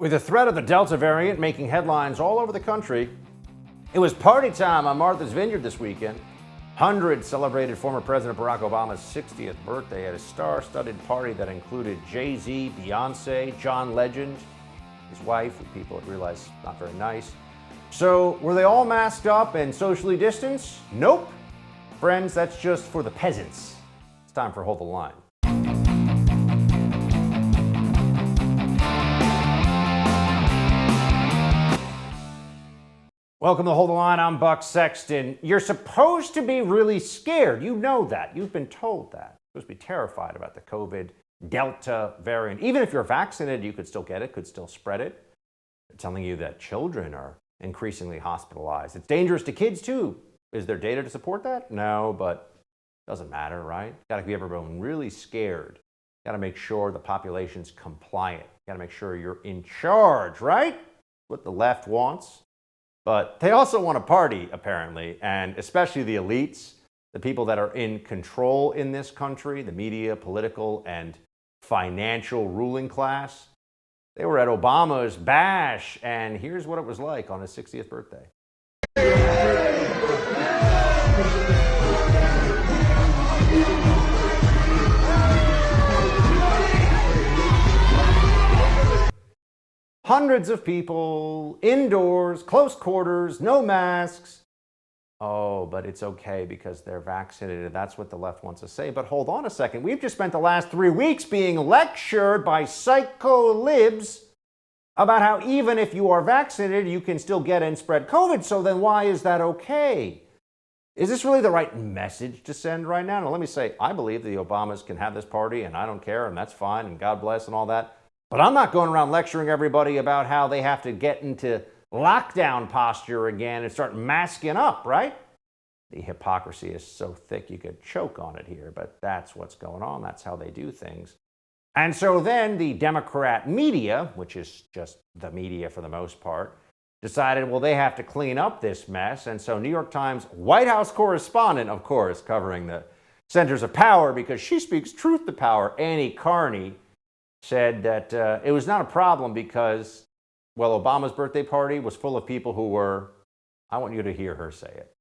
With the threat of the Delta variant making headlines all over the country, it was party time on Martha's Vineyard this weekend. Hundreds celebrated former President Barack Obama's 60th birthday at a star-studded party that included Jay-Z, Beyonce, John Legend, his wife, who people had realized not very nice. So were they all masked up and socially distanced? Nope. Friends, that's just for the peasants. It's time for Hold the Line. Welcome to Hold the Line. I'm Buck Sexton. You're supposed to be really scared. You know that. You've been told that. You're supposed to be terrified about the COVID Delta variant. Even if you're vaccinated, you could still get it, could still spread it. They're telling you that children are increasingly hospitalized. It's dangerous to kids too. Is there data to support that? No, but it doesn't matter, right? Got to keep everyone really scared. Got to make sure the population's compliant. Got to make sure you're in charge, right? What the left wants. But they also want to party, apparently, and especially the elites, the people that are in control in this country, the media, political, and financial ruling class. They were at Obama's bash, and here's what it was like on his 60th birthday. Hundreds of people, indoors, close quarters, no masks. Oh, but it's okay because they're vaccinated. That's what the left wants to say. But hold on a second. We've just spent the last 3 weeks being lectured by psycho libs about how even if you are vaccinated, you can still get and spread COVID. So then why is that okay? Is this really the right message to send right now? Now, let me say, I believe the Obamas can have this party and I don't care and that's fine and God bless and all that. But I'm not going around lecturing everybody about how they have to get into lockdown posture again and start masking up, right? The hypocrisy is so thick you could choke on it here, but that's what's going on. That's how they do things. And so then the Democrat media, which is just the media for the most part, decided, well, they have to clean up this mess. And so New York Times White House correspondent, of course, covering the centers of power because she speaks truth to power, Annie Carney, said that it was not a problem because, well, Obama's birthday party was full of people who were, I want you to hear her say it.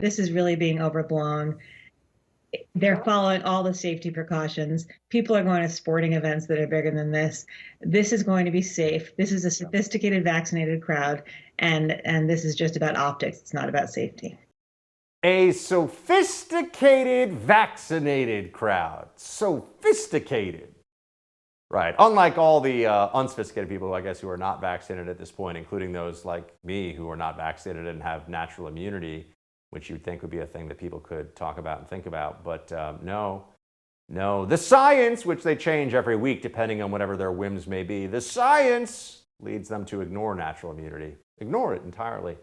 This is really being overblown. They're following all the safety precautions. People are going to sporting events that are bigger than this. This is going to be safe. This is a sophisticated, vaccinated crowd, and this is just about optics. It's not about safety. A sophisticated, vaccinated crowd. Sophisticated. Right. Unlike all the unsophisticated people, I guess, who are not vaccinated at this point, including those like me who are not vaccinated and have natural immunity, which you'd think would be a thing that people could talk about and think about. But no. The science, which they change every week depending on whatever their whims may be, the science leads them to ignore natural immunity. Ignore it entirely.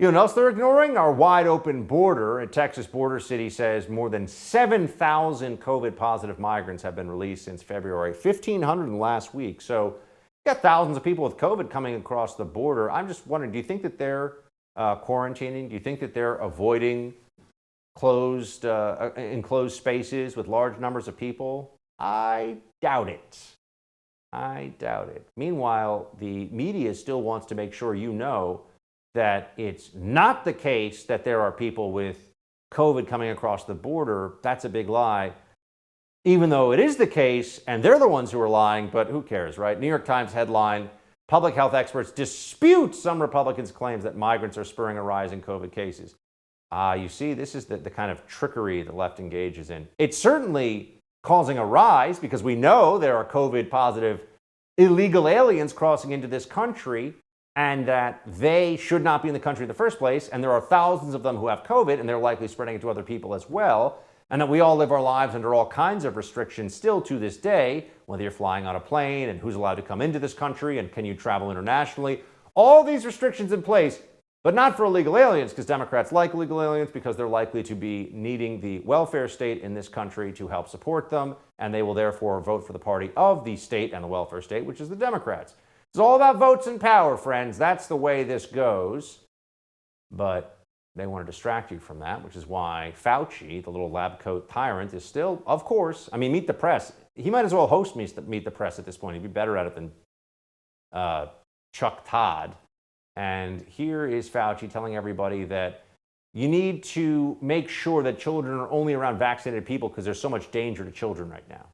You know what else they're ignoring? Our wide open border. A Texas border city says more than 7,000 COVID-positive migrants have been released since February, 1,500 in the last week. So you got thousands of people with COVID coming across the border. I'm just wondering, do you think that they're quarantining? Do you think that they're avoiding enclosed spaces with large numbers of people? I doubt it. Meanwhile, the media still wants to make sure you know that it's not the case that there are people with COVID coming across the border. That's a big lie. Even though it is the case, and they're the ones who are lying, but who cares, right? New York Times headline, public health experts dispute some Republicans' claims that migrants are spurring a rise in COVID cases. You see, this is the kind of trickery the left engages in. It's certainly causing a rise because we know there are COVID-positive illegal aliens crossing into this country, and that they should not be in the country in the first place, and there are thousands of them who have COVID, and they're likely spreading it to other people as well, and that we all live our lives under all kinds of restrictions still to this day, whether you're flying on a plane, and who's allowed to come into this country, and can you travel internationally. All these restrictions in place, but not for illegal aliens, because Democrats like illegal aliens, because they're likely to be needing the welfare state in this country to help support them, and they will therefore vote for the party of the state and the welfare state, which is the Democrats. It's all about votes and power, friends. That's the way this goes. But they want to distract you from that, which is why FAUCI, the little lab coat tyrant, is still, of course, I mean, Meet the Press. He might as well host Meet the Press at this point. He'd be better at it than Chuck Todd. And here is Fauci telling everybody that you need to make sure that children are only around vaccinated people because there's so much danger to children right now.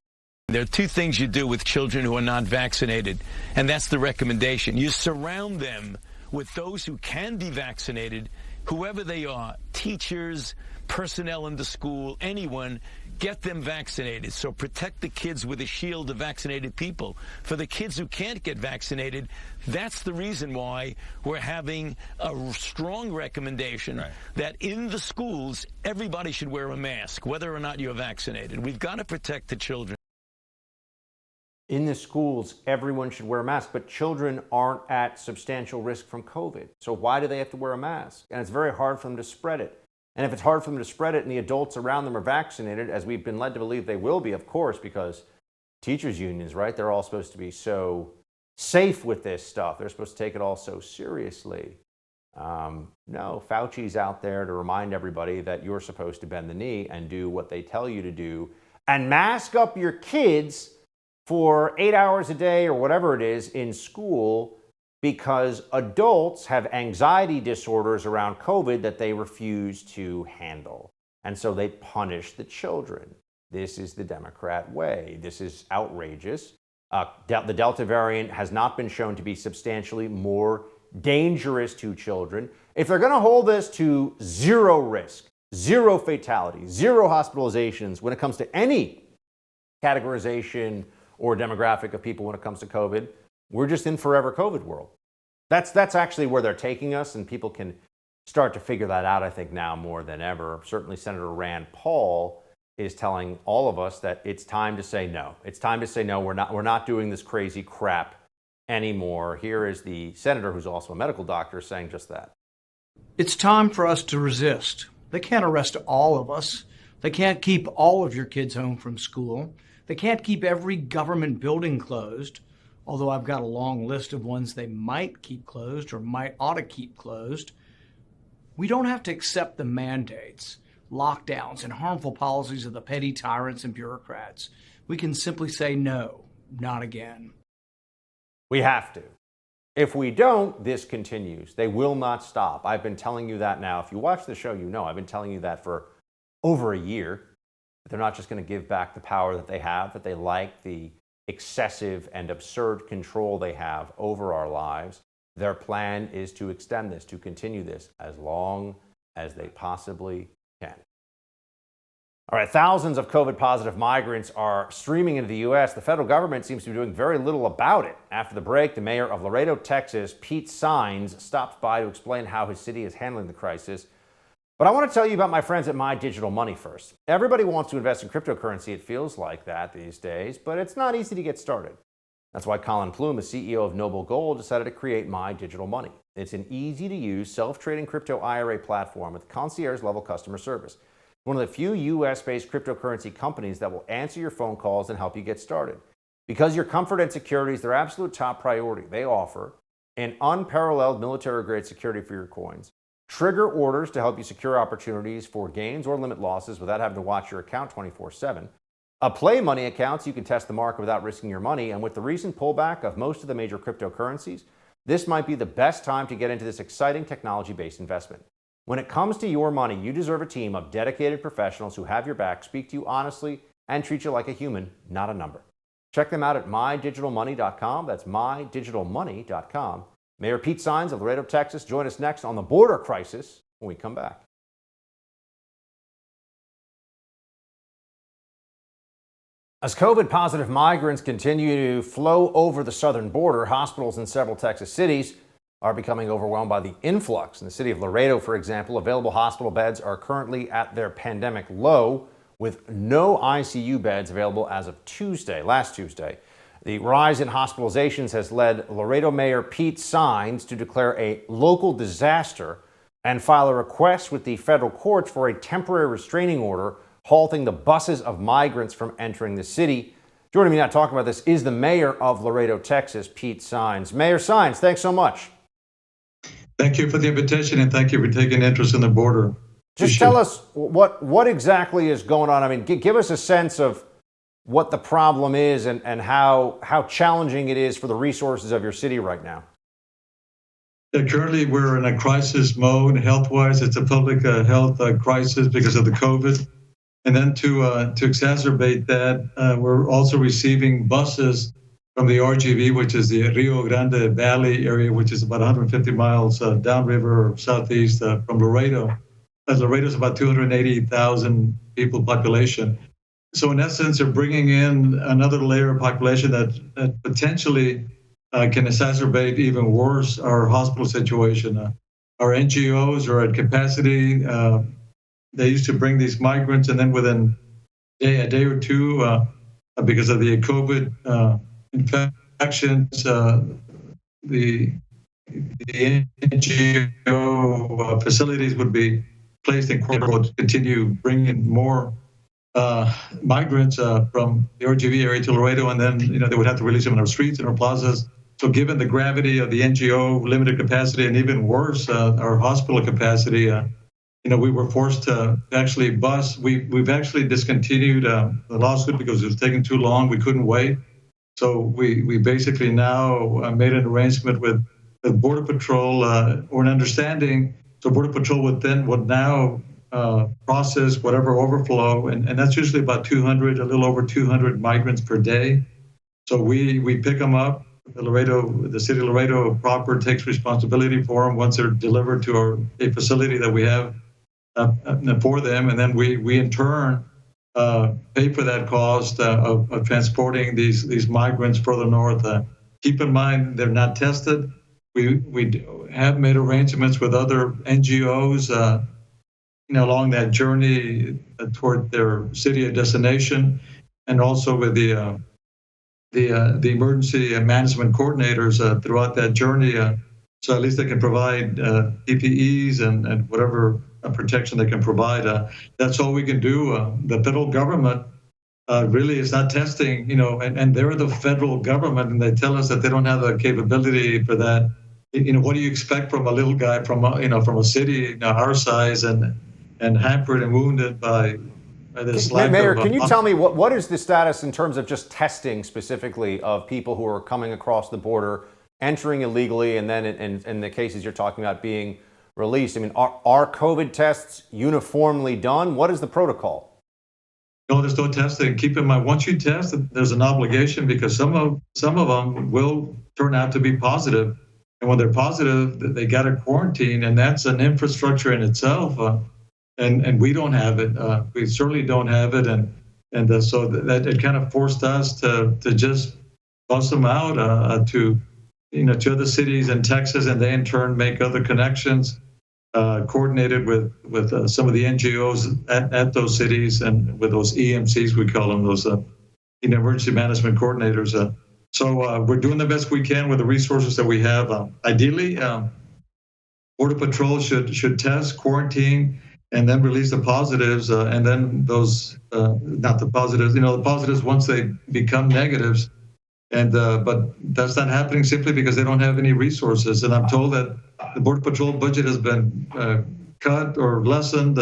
There are two things you do with children who are not vaccinated, and that's the recommendation. You surround them with those who can be vaccinated, whoever they are, teachers, personnel in the school, anyone, get them vaccinated. So protect the kids with a shield of vaccinated people. For the kids who can't get vaccinated, that's the reason why we're having a strong recommendation that in the schools, everybody should wear a mask, whether or not you're vaccinated. We've got to protect the children. In the schools, everyone should wear a mask, but children aren't at substantial risk from COVID. So why do they have to wear a mask? And it's very hard for them to spread it. And if it's hard for them to spread it and the adults around them are vaccinated, as we've been led to believe they will be, of course, because teachers' unions, right? They're all supposed to be so safe with this stuff. They're supposed to take it all so seriously. No, Fauci's out there to remind everybody that you're supposed to bend the knee and do what they tell you to do and mask up your kids for 8 hours a day or whatever it is in school, because adults have anxiety disorders around COVID that they refuse to handle. And so they punish the children. This is the Democrat way. This is outrageous. The Delta variant has not been shown to be substantially more dangerous to children. If they're going to hold this to zero risk, zero fatality, zero hospitalizations when it comes to any categorization or demographic of people when it comes to COVID, we're just in forever COVID world. That's actually where they're taking us, and people can start to figure that out, I think, now more than ever. Certainly Senator Rand Paul is telling all of us that it's time to say no. It's time to say no. We're not doing this crazy crap anymore. Here is the senator, who's also a medical doctor, saying just that. It's time for us to resist. They can't arrest all of us. They can't keep all of your kids home from school. They can't keep every government building closed, although I've got a long list of ones they might keep closed or might ought to keep closed. We don't have to accept the mandates, lockdowns, and harmful policies of the petty tyrants and bureaucrats. We can simply say no, not again. We have to. If we don't, this continues. They will not stop. I've been telling you that now. If you watch the show, you know I've been telling you that for over a year. They're not just going to give back the power that they have, that they like the excessive and absurd control they have over our lives. Their plan is to extend this, to continue this as long as they possibly can. All right, thousands of COVID-positive migrants are streaming into the U.S. The federal government seems to be doing very little about it. After the break, the mayor of Laredo, Texas, Pete Saenz, stopped by to explain how his city is handling the crisis. But I want to tell you about my friends at My Digital Money first. Everybody wants to invest in cryptocurrency. It feels like that these days, but it's not easy to get started. That's why Colin Plume, the CEO of Noble Gold, decided to create My Digital Money. It's an easy-to-use, self-trading crypto IRA platform with concierge-level customer service. One of the few U.S.-based cryptocurrency companies that will answer your phone calls and help you get started. Because your comfort and security is their absolute top priority, they offer an unparalleled military-grade security for your coins, trigger orders to help you secure opportunities for gains or limit losses without having to watch your account 24/7, a play money account so you can test the market without risking your money, and with the recent pullback of most of the major cryptocurrencies, this might be the best time to get into this exciting technology-based investment. When it comes to your money, you deserve a team of dedicated professionals who have your back, speak to you honestly, and treat you like a human, not a number. Check them out at mydigitalmoney.com. That's mydigitalmoney.com. Mayor Pete Saenz of Laredo, Texas, join us next on the border crisis when we come back. As COVID-positive migrants continue to flow over the southern border, hospitals in several Texas cities are becoming overwhelmed by the influx. In the city of Laredo, for example, available hospital beds are currently at their pandemic low, with no ICU beds available as of last Tuesday. The rise in hospitalizations has led Laredo Mayor Pete Saenz to declare a local disaster and file a request with the federal courts for a temporary restraining order halting the buses of migrants from entering the city. Joining me now to talk about this is the mayor of Laredo, Texas, Pete Saenz. Mayor Saenz, thanks so much. Thank you for the invitation, and thank you for taking interest in the border. Just tell us what exactly is going on. I mean, give us a sense of what the problem is and how challenging it is for the resources of your city right now? Currently, we're in a crisis mode health-wise. It's a public health crisis because of the COVID. And then to exacerbate that, we're also receiving buses from the RGV, which is the Rio Grande Valley area, which is about 150 miles downriver or southeast from Laredo. Laredo is about 280,000 people population. So in essence, they're bringing in another layer of population that potentially can exacerbate even worse our hospital situation. Our NGOs are at capacity. They used to bring these migrants, and then within a day or two, because of the COVID infections, the NGO facilities would be placed in quarantine to continue bringing more migrants from the RGV area to Laredo, and then they would have to release them in our streets and our plazas. So given the gravity of the NGO limited capacity, and even worse, our hospital capacity, we were forced to actually bus. We've actually discontinued the lawsuit because it was taking too long. We couldn't wait. So we basically now made an arrangement with the Border Patrol or an understanding. So Border Patrol would now process whatever overflow, and that's usually about 200, a little over 200 migrants per day. So we pick them up. The city of Laredo proper takes responsibility for them once they're delivered to a facility that we have for them, and then we in turn pay for that cost of transporting these migrants further north. Keep in mind, they're not tested. We have made arrangements with other NGOs, along that journey toward their city of destination, and also with the emergency management coordinators throughout that journey, so at least they can provide PPEs and whatever protection they can provide. That's all we can do. The federal government really is not testing, and they're the federal government, and they tell us that they don't have the capability for that. What do you expect from a little guy from a city our size and hampered and wounded by this lack Mayor, of... can you tell me what is the status in terms of just testing specifically of people who are coming across the border, entering illegally, and then in the cases you're talking about being released? I mean, are COVID tests uniformly done? What is the protocol? No, there's no testing. Keep in mind, once you test, there's an obligation because some of them will turn out to be positive. And when they're positive, they got to quarantine, and that's an infrastructure in itself. And we don't have it. We certainly don't have it, and so that it kind of forced us to just bust them out to other cities in Texas, and they in turn make other connections, coordinated with some of the NGOs at those cities and with those EMCs, we call them, those emergency management coordinators. So we're doing the best we can with the resources that we have. Ideally, Border Patrol should test, quarantine, and then release the positives, and then those, not the positives, the positives once they become negatives. And but that's not happening simply because they don't have any resources. And I'm told that the Border Patrol budget has been cut or lessened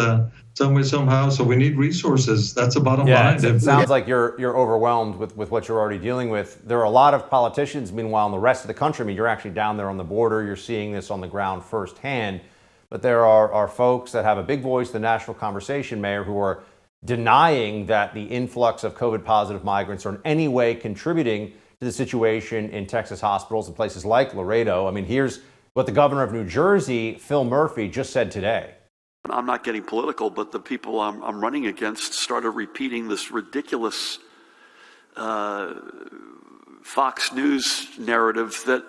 some way, somehow. So we need resources. That's the bottom line. It sounds like you're overwhelmed with what you're already dealing with. There are a lot of politicians, meanwhile, in the rest of the country. I mean, you're actually down there on the border. You're seeing this on the ground firsthand. But there are folks that have a big voice in the national conversation, Mayor, who are denying that the influx of COVID positive migrants are in any way contributing to the situation in Texas hospitals and places like Laredo. I mean, here's what the governor of New Jersey, Phil Murphy, just said today. I'm not getting political, but the people I'm running against started repeating this ridiculous Fox News narrative that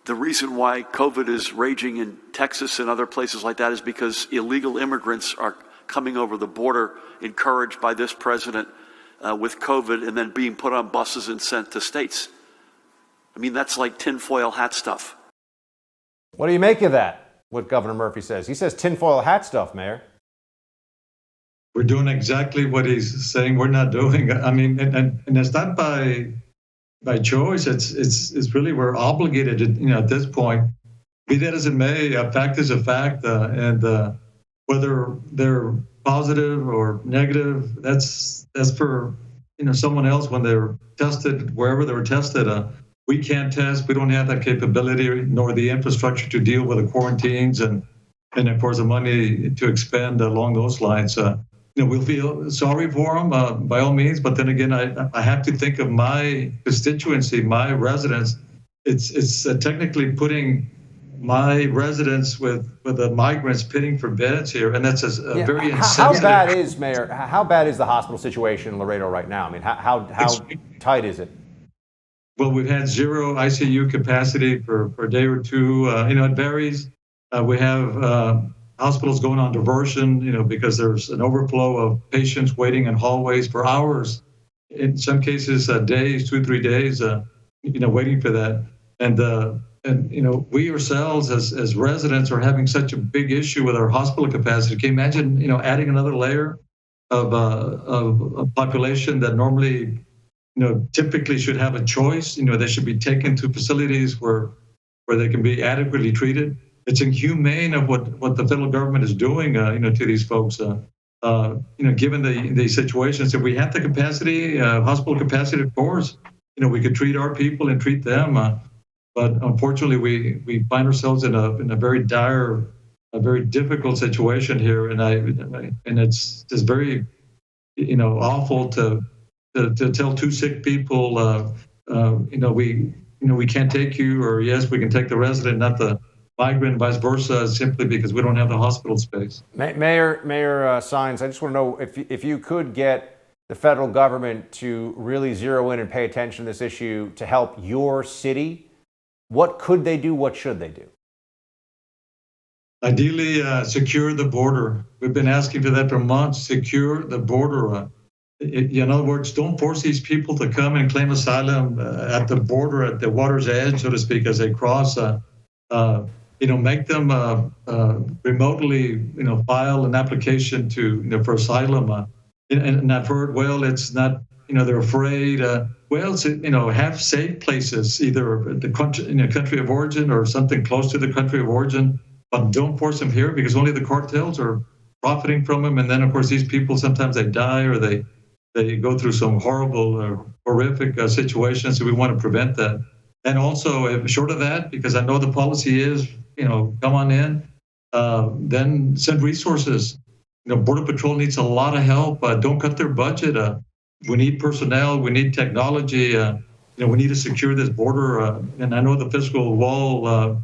the reason why COVID is raging in Texas and other places like that is because illegal immigrants are coming over the border, encouraged by this president with COVID, and then being put on buses and sent to states. I mean, that's like tinfoil hat stuff. What do you make of that, what Governor Murphy says? He says tinfoil hat stuff, Mayor. We're doing exactly what he's saying we're not doing. I mean, and it's not by choice. It's really, we're obligated to, at this point, be that as it may, a fact is a fact, and whether they're positive or negative, that's for someone else when they were tested, wherever they were tested. We can't test. We don't have that capability nor the infrastructure to deal with the quarantines and of course the money to expand along those lines. We'll feel sorry for them by all means, but then again, I have to think of my constituency, my residents. It's technically putting my residents with the migrants pitting for beds here, and that's a very insensitive. How bad is, Mayor? How bad is the hospital situation in Laredo right now? I mean, how tight is it? Well, we've had 0 ICU capacity for a day or two. It varies. We have hospitals going on diversion, because there's an overflow of patients waiting in hallways for hours. In some cases, days, 2-3 days, waiting for that. And we ourselves as residents are having such a big issue with our hospital capacity. Can you imagine, adding another layer of a population that normally, typically should have a choice? They should be taken to facilities where they can be adequately treated. It's inhumane of what the federal government is doing, to these folks. Given the situations, if we have the capacity, hospital capacity, of course, we could treat our people and treat them. But unfortunately, we find ourselves in a very dire, a very difficult situation here, and it's just very, awful to tell 2 sick people, we can't take you, or yes, we can take the resident, not the migrant, vice versa, simply because we don't have the hospital space. Mayor Saenz, I just want to know if you could get the federal government to really zero in and pay attention to this issue to help your city. What could they do? What should they do? Ideally, secure the border. We've been asking for that for months. Secure the border. In other words, don't force these people to come and claim asylum at the border, at the water's edge, so to speak, as they cross. Make them remotely, file an application to for asylum. And I've heard, well, it's not, they're afraid. Well, it's, have safe places, either the country of origin or something close to the country of origin, but don't force them here because only the cartels are profiting from them. And then, of course, these people, sometimes they die or they go through some horrible, horrific situations. So we want to prevent that. And also, short of that, because I know the policy is, come on in, then send resources. Border Patrol needs a lot of help. Don't cut their budget. We need personnel. We need technology. We need to secure this border. And I know the physical wall,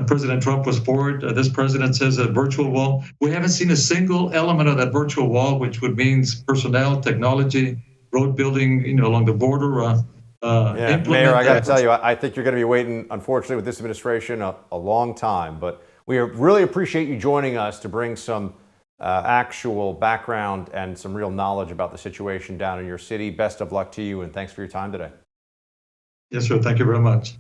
President Trump was for it. This president says a virtual wall. We haven't seen a single element of that virtual wall, which would mean personnel, technology, road building, along the border. Mayor, I got to tell you, I think you're going to be waiting, unfortunately, with this administration a long time. But we really appreciate you joining us to bring some actual background and some real knowledge about the situation down in your city. Best of luck to you, and thanks for your time today. Yes, sir. Thank you very much.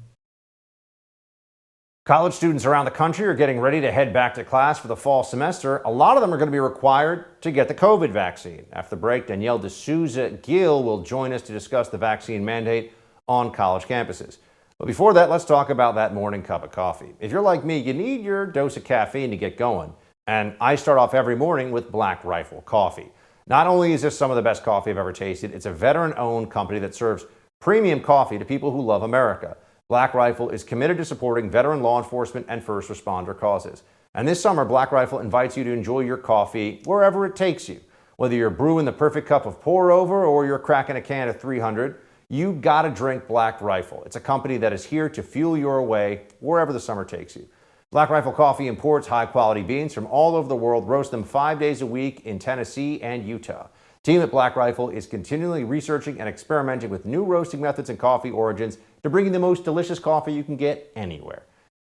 College students around the country are getting ready to head back to class for the fall semester. A lot of them are going to be required to get the COVID vaccine. After the break, Danielle D'Souza Gill will join us to discuss the vaccine mandate on college campuses. But before that, let's talk about that morning cup of coffee. If you're like me, you need your dose of caffeine to get going. And I start off every morning with Black Rifle coffee. Not only is this some of the best coffee I've ever tasted, it's a veteran-owned company that serves premium coffee to people who love America. Black Rifle is committed to supporting veteran law enforcement and first responder causes. And this summer, Black Rifle invites you to enjoy your coffee wherever it takes you. Whether you're brewing the perfect cup of pour over or you're cracking a can of 300, you gotta drink Black Rifle. It's a company that is here to fuel your way wherever the summer takes you. Black Rifle Coffee imports high-quality beans from all over the world, roast them 5 days a week in Tennessee and Utah. Team at Black Rifle is continually researching and experimenting with new roasting methods and coffee origins to bring you the most delicious coffee you can get anywhere.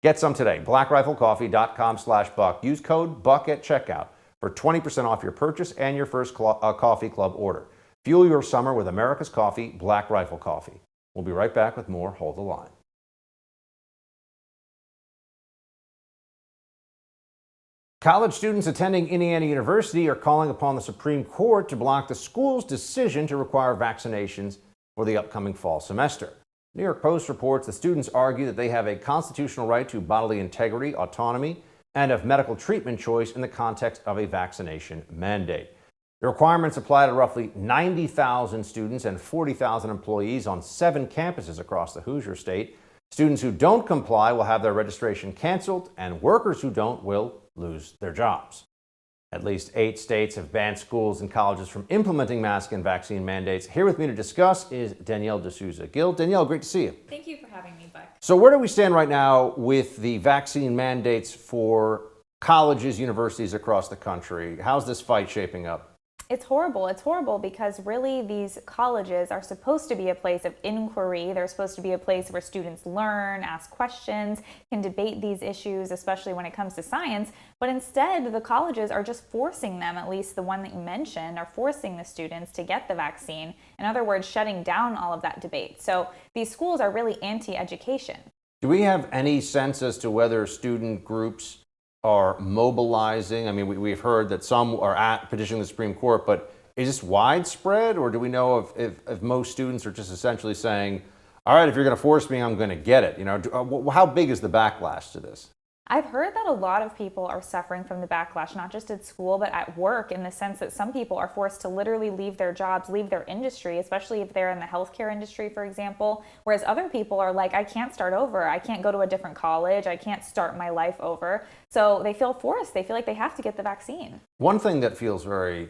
Get some today. BlackRifleCoffee.com/Buck. Use code BUCK at checkout for 20% off your purchase and your first coffee club order. Fuel your summer with America's coffee, Black Rifle Coffee. We'll be right back with more Hold the Line. College students attending Indiana University are calling upon the Supreme Court to block the school's decision to require vaccinations for the upcoming fall semester. New York Post reports the students argue that they have a constitutional right to bodily integrity, autonomy, and of medical treatment choice in the context of a vaccination mandate. The requirements apply to roughly 90,000 students and 40,000 employees on 7 campuses across the Hoosier State. Students who don't comply will have their registration canceled, and workers who don't will lose their jobs. At least 8 states have banned schools and colleges from implementing mask and vaccine mandates. Here with me to discuss is Danielle D'Souza Gill. Danielle, great to see you. Thank you for having me, Buck. So where do we stand right now with the vaccine mandates for colleges, universities across the country? How's this fight shaping up? It's horrible. It's horrible because really these colleges are supposed to be a place of inquiry. They're supposed to be a place where students learn, ask questions, can debate these issues, especially when it comes to science. But instead, the colleges are just forcing them, at least the one that you mentioned, are forcing the students to get the vaccine. In other words, shutting down all of that debate. So these schools are really anti-education. Do we have any sense as to whether student groups are mobilizing? I mean, we've heard that some are petitioning the Supreme Court, but is this widespread, or do we know if most students are just essentially saying, all right, if you're going to force me, I'm going to get it? You know, how big is the backlash to this? I've heard that a lot of people are suffering from the backlash, not just at school, but at work, in the sense that some people are forced to literally leave their jobs, leave their industry, especially if they're in the healthcare industry, for example, whereas other people are like, I can't start over. I can't go to a different college. I can't start my life over. So they feel forced. They feel like they have to get the vaccine. One thing that feels very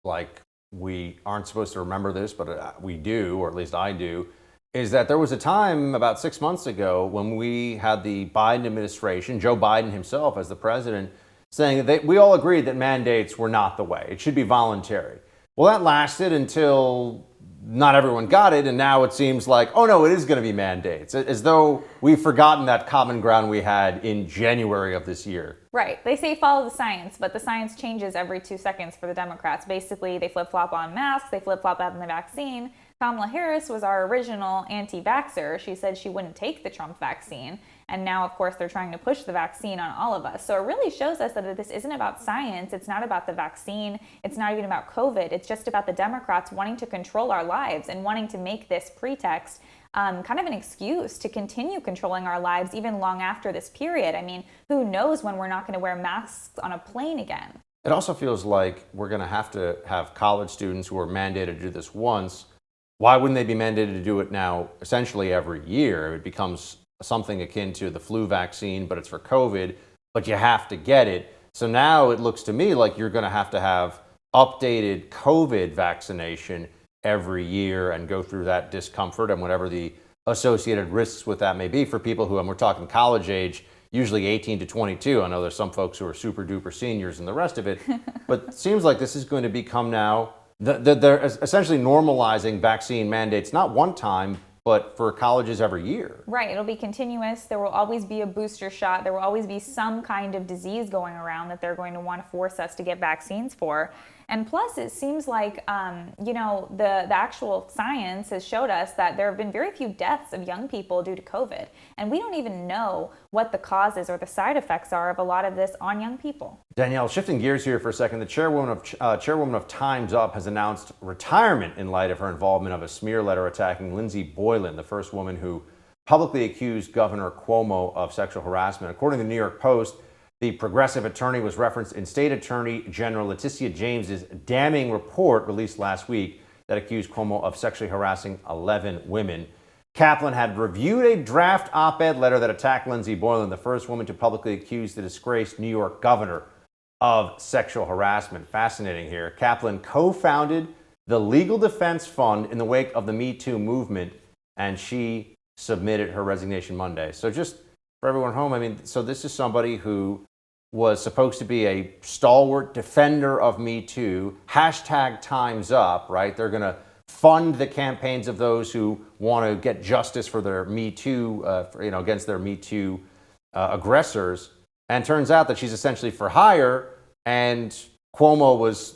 like we aren't supposed to remember this, but we do, or at least I do, is that there was a time about 6 months ago when we had the Biden administration, Joe Biden himself as the president, saying that we all agreed that mandates were not the way. It should be voluntary. Well, that lasted until not everyone got it, and now it seems like, oh no, it is going to be mandates, as though we've forgotten that common ground we had in January of this year. Right. They say follow the science, but the science changes every 2 seconds for the Democrats. Basically, they flip-flop on masks, they flip-flop on the vaccine. Kamala Harris was our original anti-vaxxer. She said she wouldn't take the Trump vaccine. And now, of course, they're trying to push the vaccine on all of us. So it really shows us that this isn't about science. It's not about the vaccine. It's not even about COVID. It's just about the Democrats wanting to control our lives and wanting to make this pretext kind of an excuse to continue controlling our lives even long after this period. I mean, who knows when we're not going to wear masks on a plane again? It also feels like we're going to have college students who are mandated to do this once. Why wouldn't they be mandated to do it now essentially every year? It becomes something akin to the flu vaccine, but it's for COVID, but you have to get it. So now it looks to me like you're going to have updated COVID vaccination every year and go through that discomfort and whatever the associated risks with that may be for people who, and we're talking college age, usually 18 to 22. I know there's some folks who are super duper seniors and the rest of it, but it seems like this is going to become now, they're essentially normalizing vaccine mandates, not one time, but for colleges every year. Right. It'll be continuous. There will always be a booster shot. There will always be some kind of disease going around that they're going to want to force us to get vaccines for. And plus, it seems like, the actual science has showed us that there have been very few deaths of young people due to COVID. And we don't even know what the causes or the side effects are of a lot of this on young people. Danielle, shifting gears here for a second, the chairwoman of Time's Up has announced retirement in light of her involvement of a smear letter attacking Lindsey Boylan, the first woman who publicly accused Governor Cuomo of sexual harassment. According to the New York Post, the progressive attorney was referenced in State Attorney General Letitia James's damning report released last week that accused Cuomo of sexually harassing 11 women. Kaplan had reviewed a draft op-ed letter that attacked Lindsey Boylan, the first woman to publicly accuse the disgraced New York governor of sexual harassment. Fascinating here. Kaplan co-founded the Legal Defense Fund in the wake of the Me Too movement, and she submitted her resignation Monday. So just for everyone home, I mean, so this is somebody who was supposed to be a stalwart defender of Me Too, hashtag Time's Up, right? They're going to fund the campaigns of those who want to get justice for their Me Too, against their Me Too aggressors. And turns out that she's essentially for hire, and Cuomo was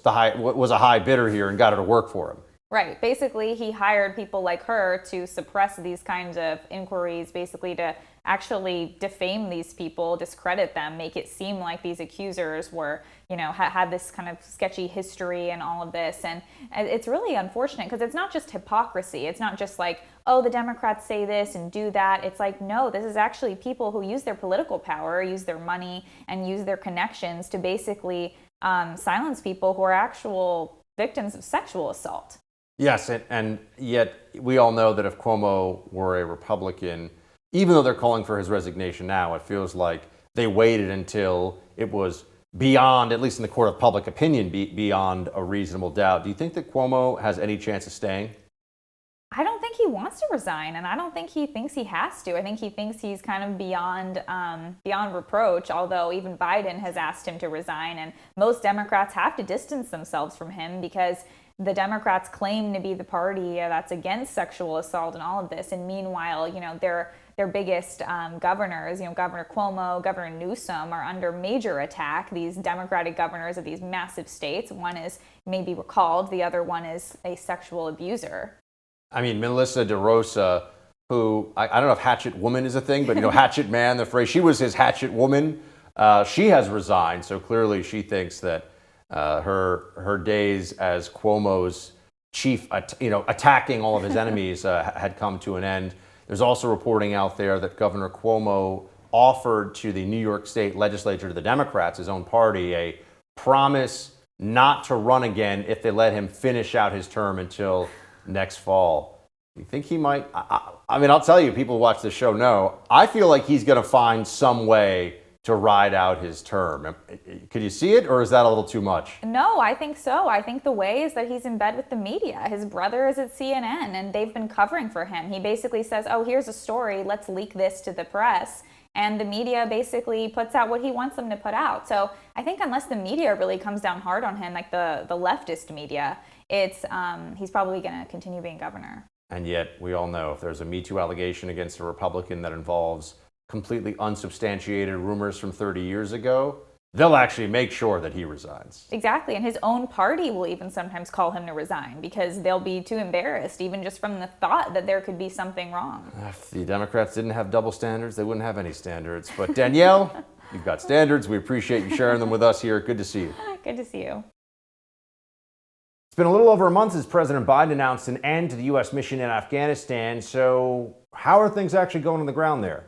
a high bidder here and got her to work for him. Right. Basically, he hired people like her to suppress these kinds of inquiries, basically to actually defame these people, discredit them, make it seem like these accusers were, had this kind of sketchy history and all of this. And it's really unfortunate because it's not just hypocrisy. It's not just like, oh, the Democrats say this and do that. It's like, no, this is actually people who use their political power, use their money, and use their connections to basically silence people who are actual victims of sexual assault. Yes, and yet we all know that if Cuomo were a Republican, even though they're calling for his resignation now, it feels like they waited until it was beyond, at least in the court of public opinion, beyond a reasonable doubt. Do you think that Cuomo has any chance of staying? I don't think he wants to resign, and I don't think he thinks he has to. I think he thinks he's kind of beyond reproach, although even Biden has asked him to resign, and most Democrats have to distance themselves from him because the Democrats claim to be the party that's against sexual assault and all of this, and meanwhile, their biggest governors, Governor Cuomo, Governor Newsom, are under major attack. These Democratic governors of these massive states. One is maybe recalled, the other one is a sexual abuser. I mean, Melissa DeRosa, who, I don't know if hatchet woman is a thing, but, hatchet man, the phrase, she was his hatchet woman. She has resigned, so clearly she thinks that her days as Cuomo's chief, attacking all of his enemies had come to an end. There's also reporting out there that Governor Cuomo offered to the New York State legislature, to the Democrats, his own party, a promise not to run again if they let him finish out his term until next fall. You think he might? I mean, I'll tell you, people who watch this show know, I feel like he's going to find some way to ride out his term. Could you see it, or is that a little too much? No, I think so. I think the way is that he's in bed with the media. His brother is at CNN, and they've been covering for him. He basically says, oh, here's a story, let's leak this to the press. And the media basically puts out what he wants them to put out. So I think unless the media really comes down hard on him, like the leftist media, he's probably going to continue being governor. And yet, we all know if there's a Me Too allegation against a Republican that involves completely unsubstantiated rumors from 30 years ago, they'll actually make sure that he resigns. Exactly, and his own party will even sometimes call him to resign because they'll be too embarrassed, even just from the thought that there could be something wrong. If the Democrats didn't have double standards, they wouldn't have any standards. But Danielle, you've got standards. We appreciate you sharing them with us here. Good to see you. Good to see you. It's been a little over a month since President Biden announced an end to the U.S. mission in Afghanistan. So how are things actually going on the ground there?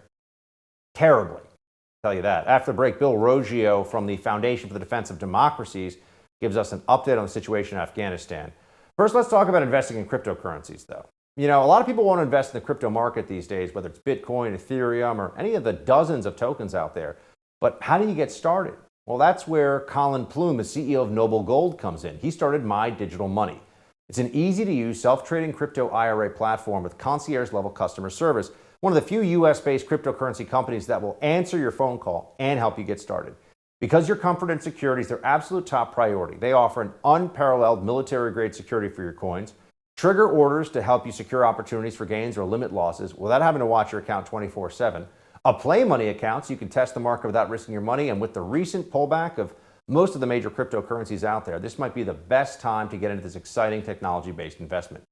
Terribly, I'll tell you that. After the break, Bill Roggio from the Foundation for the Defense of Democracies gives us an update on the situation in Afghanistan. First, let's talk about investing in cryptocurrencies, though. A lot of people want to invest in the crypto market these days, whether it's Bitcoin, Ethereum, or any of the dozens of tokens out there. But how do you get started? Well, that's where Colin Plume, the CEO of Noble Gold, comes in. He started My Digital Money. It's an easy-to-use, self-trading crypto IRA platform with concierge-level customer service, one of the few US-based cryptocurrency companies that will answer your phone call and help you get started. Because your comfort and security is their absolute top priority, they offer an unparalleled military-grade security for your coins, trigger orders to help you secure opportunities for gains or limit losses without having to watch your account 24/7, a play money account so you can test the market without risking your money, and with the recent pullback of most of the major cryptocurrencies out there, this might be the best time to get into this exciting technology-based investment.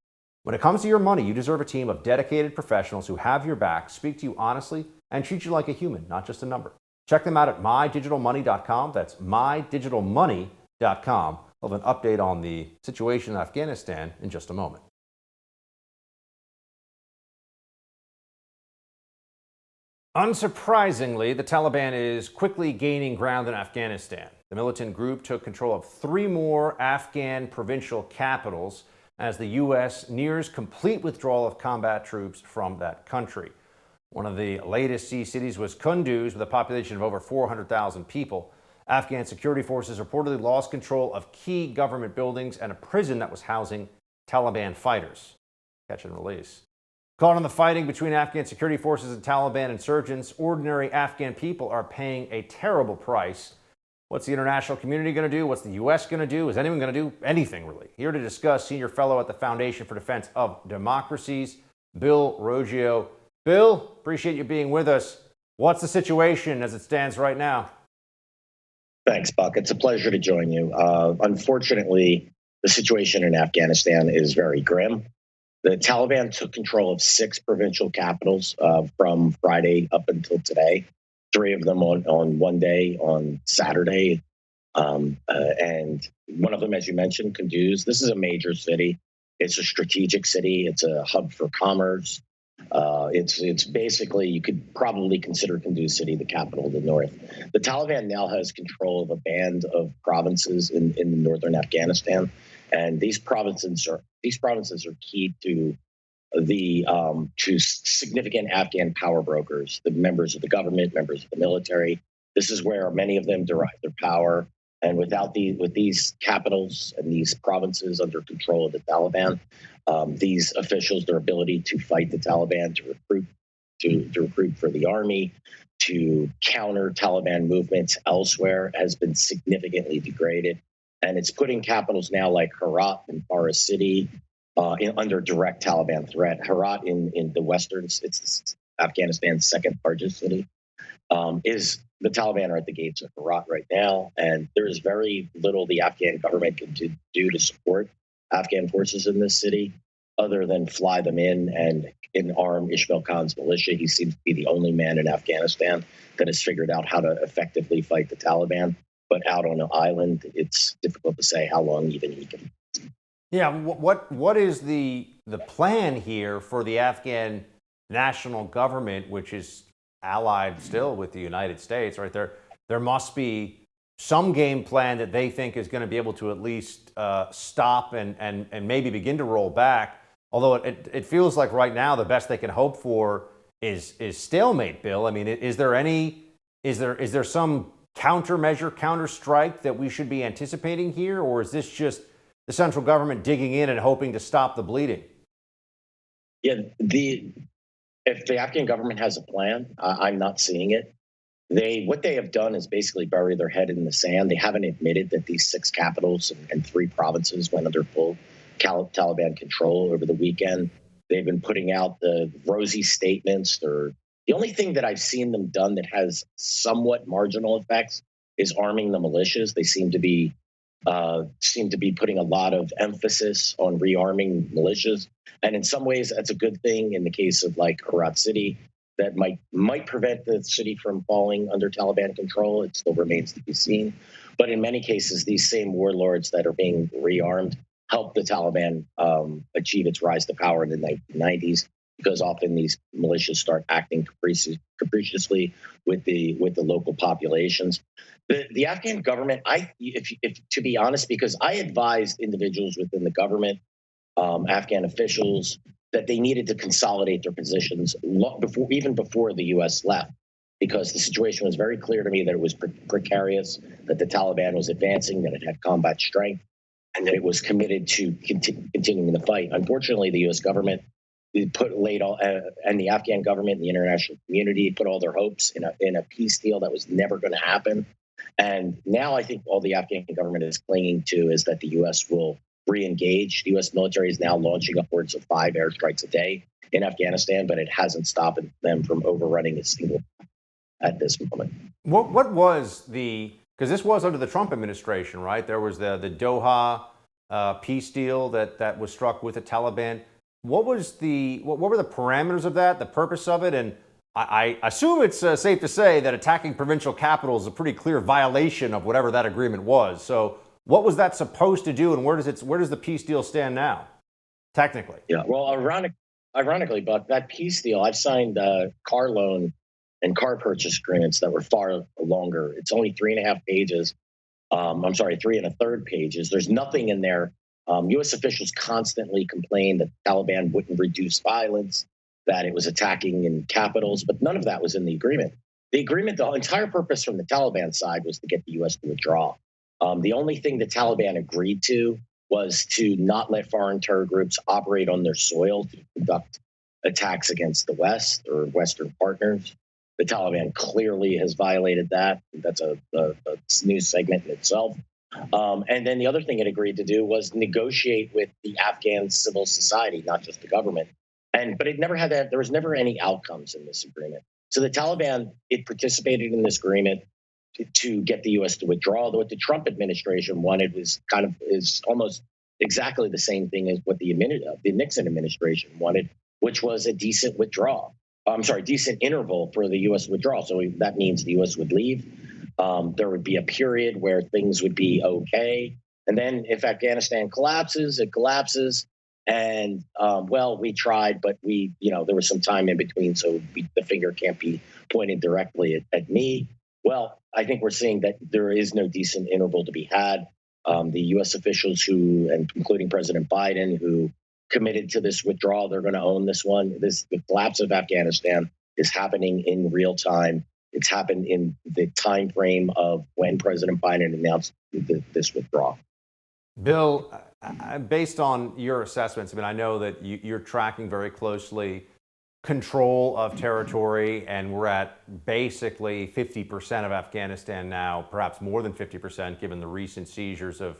When it comes to your money, you deserve a team of dedicated professionals who have your back, speak to you honestly, and treat you like a human, not just a number. Check them out at mydigitalmoney.com. That's mydigitalmoney.com. We'll have an update on the situation in Afghanistan in just a moment. Unsurprisingly, the Taliban is quickly gaining ground in Afghanistan. The militant group took control of 3 more Afghan provincial capitals as the U.S. nears complete withdrawal of combat troops from that country. One of the latest sea cities was Kunduz, with a population of over 400,000 people. Afghan security forces reportedly lost control of key government buildings and a prison that was housing Taliban fighters. Catch and release. Caught in the fighting between Afghan security forces and Taliban insurgents, ordinary Afghan people are paying a terrible price. What's the international community going to do? What's the U.S. going to do? Is anyone going to do anything, really? Here to discuss, senior fellow at the Foundation for Defense of Democracies, Bill Roggio. Bill, appreciate you being with us. What's the situation as it stands right now? Thanks, Buck. It's a pleasure to join you. Unfortunately, the situation in Afghanistan is very grim. The Taliban took control of 6 provincial capitals from Friday up until today. 3 of them on one day, on Saturday. And one of them, as you mentioned, Kunduz. This is a major city. It's a strategic city. It's a hub for commerce. It's basically, you could probably consider Kunduz City the capital of the north. The Taliban now has control of a band of provinces in northern Afghanistan, and these provinces are key to to significant Afghan power brokers, the members of the government, members of the military. This is where many of them derive their power. And with these capitals and these provinces under control of the Taliban, these officials, their ability to fight the Taliban, to recruit for the army, to counter Taliban movements elsewhere, has been significantly degraded. And it's putting capitals now like Herat and Forest City under direct Taliban threat. Herat in the western, it's Afghanistan's second largest city. Is the Taliban are at the gates of Herat right now, and there is very little the Afghan government can do to support Afghan forces in this city, other than fly them in and arm Ishmael Khan's militia. He seems to be the only man in Afghanistan that has figured out how to effectively fight the Taliban. But out on an island, it's difficult to say how long even he can. Yeah, what is the plan here for the Afghan national government, which is allied still with the United States, right? There must be some game plan that they think is going to be able to at least stop and maybe begin to roll back. Although it feels like right now the best they can hope for is stalemate, Bill. I mean, is there some countermeasure, counterstrike that we should be anticipating here, or is this just the central government digging in and hoping to stop the bleeding? Yeah, if the Afghan government has a plan, I'm not seeing it. What they have done is basically bury their head in the sand. They haven't admitted that these 6 capitals and 3 provinces went under full Taliban control over the weekend. They've been putting out the rosy statements. The only thing that I've seen them done that has somewhat marginal effects is arming the militias. They seem to be putting a lot of emphasis on rearming militias. And in some ways, that's a good thing. In the case of like Herat City, that might prevent the city from falling under Taliban control. It still remains to be seen. But in many cases, these same warlords that are being rearmed helped the Taliban achieve its rise to power in the 1990s, because often these militias start acting capriciously with the local populations. The Afghan government, if to be honest, because I advised individuals within the government, Afghan officials, that they needed to consolidate their positions even before the U.S. left, because the situation was very clear to me that it was precarious, that the Taliban was advancing, that it had combat strength, and that it was committed to continuing the fight. Unfortunately, the U.S. government and the Afghan government and the international community put all their hopes in a peace deal that was never going to happen. And now I think all the Afghan government is clinging to is that the U.S. will re-engage. The U.S. military is now launching upwards of 5 airstrikes a day in Afghanistan, but it hasn't stopped them from overrunning a single at this moment. What was because this was under the Trump administration, right? There was the Doha peace deal that was struck with the Taliban. What were the parameters of that, the purpose of it? And I assume it's safe to say that attacking provincial capitals is a pretty clear violation of whatever that agreement was. So what was that supposed to do, and where does the peace deal stand now, technically? Yeah, well, ironically, Buck, that peace deal, I've signed car loan and car purchase agreements that were far longer. It's only 3.5 pages. 3.25 pages. There's nothing in there. U.S. officials constantly complained that the Taliban wouldn't reduce violence, that it was attacking in capitals, but none of that was in the agreement. The entire purpose from the Taliban side was to get the U.S. to withdraw. The only thing the Taliban agreed to was to not let foreign terror groups operate on their soil to conduct attacks against the West or Western partners. The Taliban clearly has violated that. That's a news segment in itself. And then the other thing it agreed to do was negotiate with the Afghan civil society, not just the government. But it never had that. There was never any outcomes in this agreement. So the Taliban, it participated in this agreement to get the U.S. to withdraw. What the Trump administration wanted is almost exactly the same thing as what the Nixon administration wanted, which was a decent interval for the U.S. withdrawal. So that means the U.S. would leave. There would be a period where things would be okay. And then if Afghanistan collapses, it collapses. And well, we tried, but there was some time in between, so the finger can't be pointed directly at me. Well, I think we're seeing that there is no decent interval to be had. The U.S. officials and including President Biden, who committed to this withdrawal, they're going to own this one. The collapse of Afghanistan is happening in real time. It's happened in the time frame of when President Biden announced this withdrawal. Bill, based on your assessments, I mean, I know that you're tracking very closely control of territory, and we're at basically 50% of Afghanistan now, perhaps more than 50%, given the recent seizures of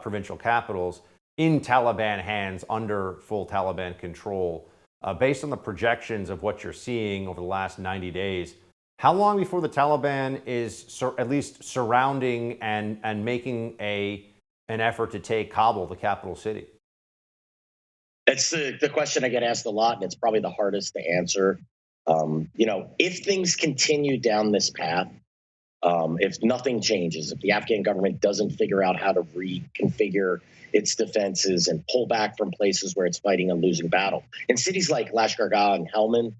provincial capitals in Taliban hands under full Taliban control. Based on the projections of what you're seeing over the last 90 days, how long before the Taliban is at least surrounding and making an effort to take Kabul, the capital city? That's the question I get asked a lot, and it's probably the hardest to answer. If things continue down this path, if nothing changes, if the Afghan government doesn't figure out how to reconfigure its defenses and pull back from places where it's fighting a losing battle. In cities like Lashkar and Helmand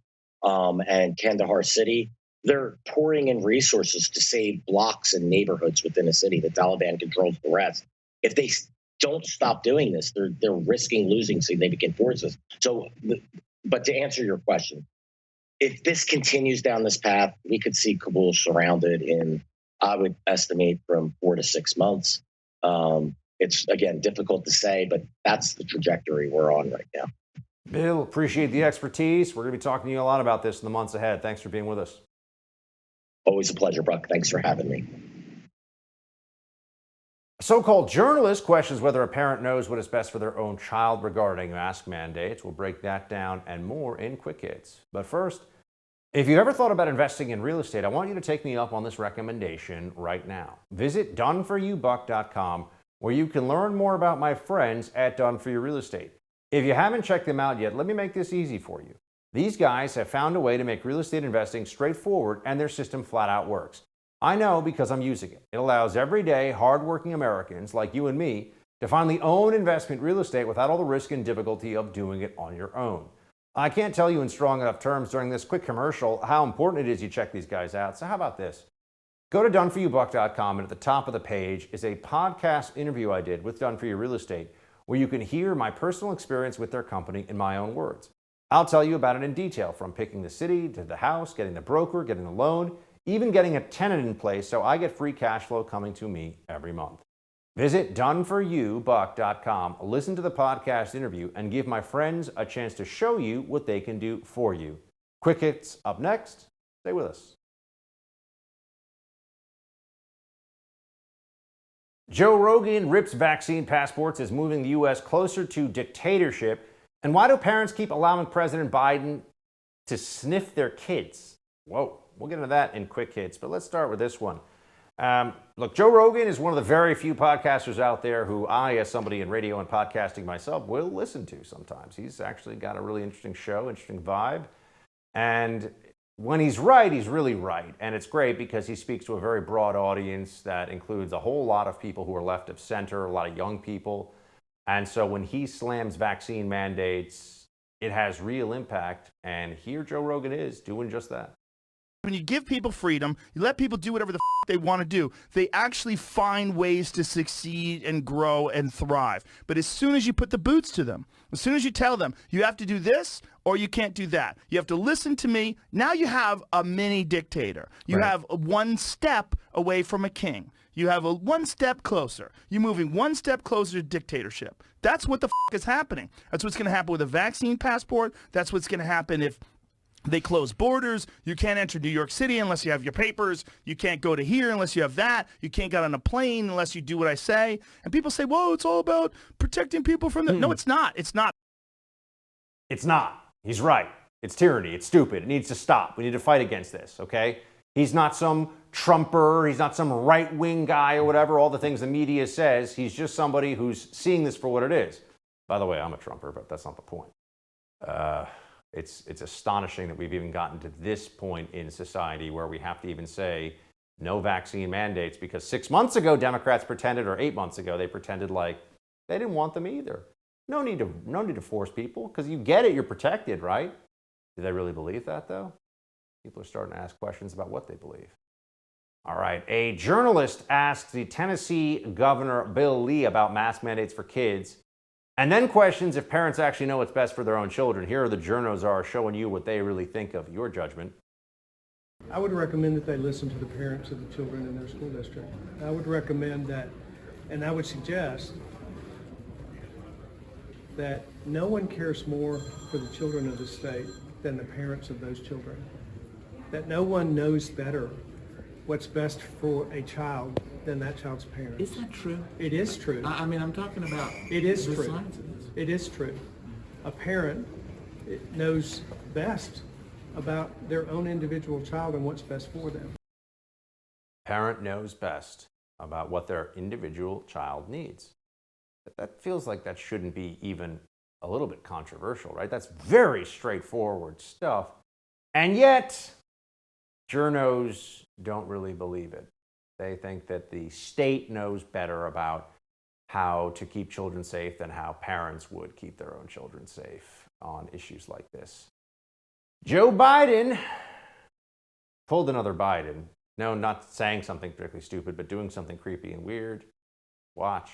and Kandahar City, they're pouring in resources to save blocks and neighborhoods within a city. The Taliban controls the rest. If they don't stop doing this, they're risking losing significant forces. But to answer your question, if this continues down this path, we could see Kabul surrounded in, I would estimate, from 4 to 6 months. It's, again, difficult to say, but that's the trajectory we're on right now. Bill, appreciate the expertise. We're going to be talking to you a lot about this in the months ahead. Thanks for being with us. Always a pleasure, Buck. Thanks for having me. A so-called journalist questions whether a parent knows what is best for their own child regarding mask mandates. We'll break that down and more in Quick Hits. But first, if you've ever thought about investing in real estate, I want you to take me up on this recommendation right now. Visit doneforyoubuck.com, where you can learn more about my friends at Done For You Real Estate. If you haven't checked them out yet, let me make this easy for you. These guys have found a way to make real estate investing straightforward, and their system flat out works. I know because I'm using it. It allows everyday, hardworking Americans like you and me to finally own investment real estate without all the risk and difficulty of doing it on your own. I can't tell you in strong enough terms during this quick commercial how important it is you check these guys out. So how about this? Go to doneforyoubuck.com, and at the top of the page is a podcast interview I did with Done For You Real Estate, where you can hear my personal experience with their company in my own words. I'll tell you about it in detail, from picking the city to the house, getting the broker, getting the loan, even getting a tenant in place so I get free cash flow coming to me every month. Visit doneforyoubuck.com, listen to the podcast interview, and give my friends a chance to show you what they can do for you. Quick Hits up next. Stay with us. Joe Rogan rips vaccine passports as moving the U.S. closer to dictatorship. And why do parents keep allowing President Biden to sniff their kids? Whoa, we'll get into that in Quick Hits, but let's start with this one. Look, Joe Rogan is one of the very few podcasters out there who I, as somebody in radio and podcasting myself, will listen to sometimes. He's actually got a really interesting show, interesting vibe. And when he's right, he's really right. And it's great because he speaks to a very broad audience that includes a whole lot of people who are left of center, a lot of young people. And so when he slams vaccine mandates, it has real impact. And here Joe Rogan is doing just that. When you give people freedom, you let people do whatever the they want to do, they actually find ways to succeed and grow and thrive. But as soon as you put the boots to them, as soon as you tell them, you have to do this or you can't do that, you have to listen to me, now you have a mini dictator. You have one step away from a king. You have a one step closer. You're moving one step closer to dictatorship. That's what the is happening. That's what's going to happen with a vaccine passport. That's what's going to happen if they close borders. You can't enter New York City unless you have your papers. You can't go to here unless you have that. You can't get on a plane unless you do what I say. And people say, whoa, it's all about protecting people from the... No, it's not. It's not. It's not. He's right. It's tyranny. It's stupid. It needs to stop. We need to fight against this, okay? He's not some Trumper. He's not some right-wing guy or whatever, all the things the media says. He's just somebody who's seeing this for what it is. By the way, I'm a Trumper, but that's not the point. It's astonishing that we've even gotten to this point in society where we have to even say no vaccine mandates, because 6 months ago, Democrats pretended, or 8 months ago, they pretended like they didn't want them either. No need to force people, because you get it, you're protected, right? Do they really believe that, though? People are starting to ask questions about what they believe. All right, a journalist asked the Tennessee Governor Bill Lee about mask mandates for kids, and then questions if parents actually know what's best for their own children. Here are the journos are showing you what they really think of your judgment. I would recommend that they listen to the parents of the children in their school district. I would recommend that, and I would suggest that no one cares more for the children of the state than the parents of those children. That no one knows better what's best for a child than that child's parents. Is that true? It is true. I mean, I'm talking about It is the true. science of this. It is true. A parent knows best about their own individual child and what's best for them. Parent knows best about what their individual child needs. That feels like that shouldn't be even a little bit controversial, right? That's very straightforward stuff. And yet, journos don't really believe it. They think that the state knows better about how to keep children safe than how parents would keep their own children safe on issues like this. Joe Biden pulled another Biden. No, not saying something particularly stupid, but doing something creepy and weird. Watch.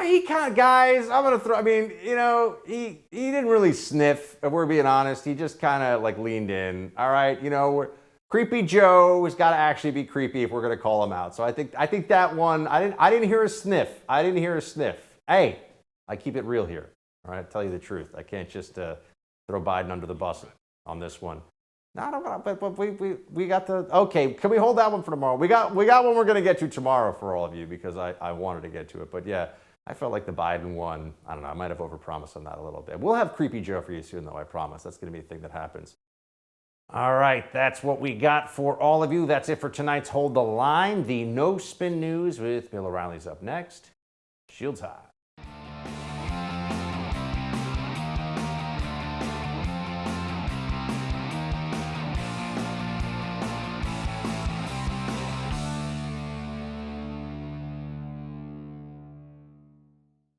He kind of, guys, I'm going to throw, I mean, you know, he didn't really sniff, if we're being honest. He just kind of like leaned in. All right, you know, Creepy Joe has got to actually be creepy if we're going to call him out. So I think that one, I didn't hear a sniff. I didn't hear a sniff. Hey, I keep it real here. All right, I tell you the truth. I can't just throw Biden under the bus on this one. No, but we got the, okay, can we hold that one for tomorrow? We got one we're going to get to tomorrow for all of you, because I wanted to get to it. But yeah, I felt like the Biden one, I don't know, I might have overpromised on that a little bit. We'll have Creepy Joe for you soon, though, I promise. That's going to be a thing that happens. All right, that's what we got for all of you. That's it for tonight's Hold the Line. The No Spin News with Bill O'Reilly's up next. Shields high.